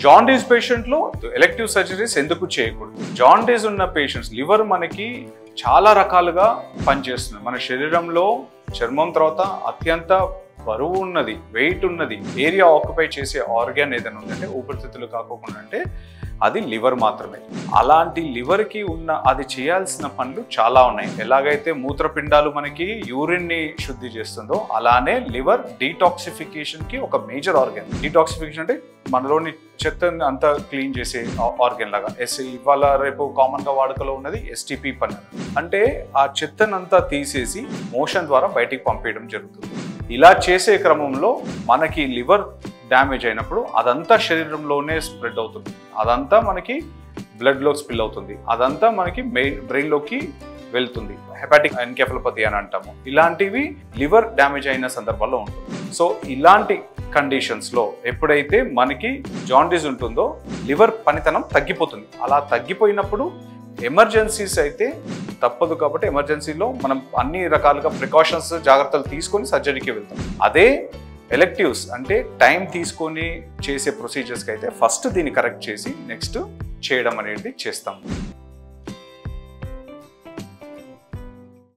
Jaundice పేషెంట్లో elective surgeries ఎందుకు చేయకూడదు? Jaundice ఉన్న పేషెంట్స్ లివర్ మనకి చాలా రకాలుగా పనిచేస్తుంది. మన శరీరంలో చర్మం తర్వాత అత్యంత బరువు ఉన్నది, వెయిట్ ఉన్నది, ఏరియా ఆక్యుపై చేసే ఆర్గాన్ ఏదైనా ఉందంటే ఊపిరితిత్తులు కాకుండా అంటే అది లివర్ మాత్రమే. అలాంటి లివర్కి ఉన్న అది చేయాల్సిన పనులు చాలా ఉన్నాయి. ఎలాగైతే మూత్రపిండాలు మనకి యూరిన్ని శుద్ధి చేస్తుందో అలానే లివర్ డీటాక్సిఫికేషన్కి ఒక మేజర్ ఆర్గాన్. డీటాక్సిఫికేషన్ అంటే మనలోని చెత్తని అంతా క్లీన్ చేసే ఆర్గాన్ లాగా. ఇవాళ రేపు కామన్గా వాడుకలో ఉన్నది ఎస్టీపీ పని. అంటే ఆ చెత్తనంతా తీసేసి మోషన్ ద్వారా బయటికి పంపేయడం జరుగుతుంది. ఇలా చేసే క్రమంలో మనకి లివర్ డ్యామేజ్ అయినప్పుడు అదంతా శరీరంలోనే స్ప్రెడ్ అవుతుంది, అదంతా మనకి బ్లడ్లో స్పిల్ అవుతుంది, అదంతా మనకి బ్రెయిన్లోకి వెళ్తుంది. హెపాటిక్ ఎన్కెఫలోపతి అని అంటాము. ఇలాంటివి లివర్ డ్యామేజ్ అయిన సందర్భాల్లో ఉంటుంది. సో ఇలాంటి కండిషన్స్లో ఎప్పుడైతే మనకి జాండీస్ ఉంటుందో లివర్ పనితనం తగ్గిపోతుంది. అలా తగ్గిపోయినప్పుడు ఎమర్జెన్సీస్ అయితే తప్పదు. కాబట్టి ఎమర్జెన్సీలో మనం అన్ని రకాలుగా ప్రికాషన్స్ జాగ్రత్తలు తీసుకొని సర్జరీకి వెళ్తాం. అదే ఎలెక్టివ్స్ అంటే టైం తీసుకొని చేసే ప్రొసీజర్స్కి అయితే ఫస్ట్ దీన్ని కరెక్ట్ చేసి నెక్స్ట్ చేయడం అనేది చేస్తాం.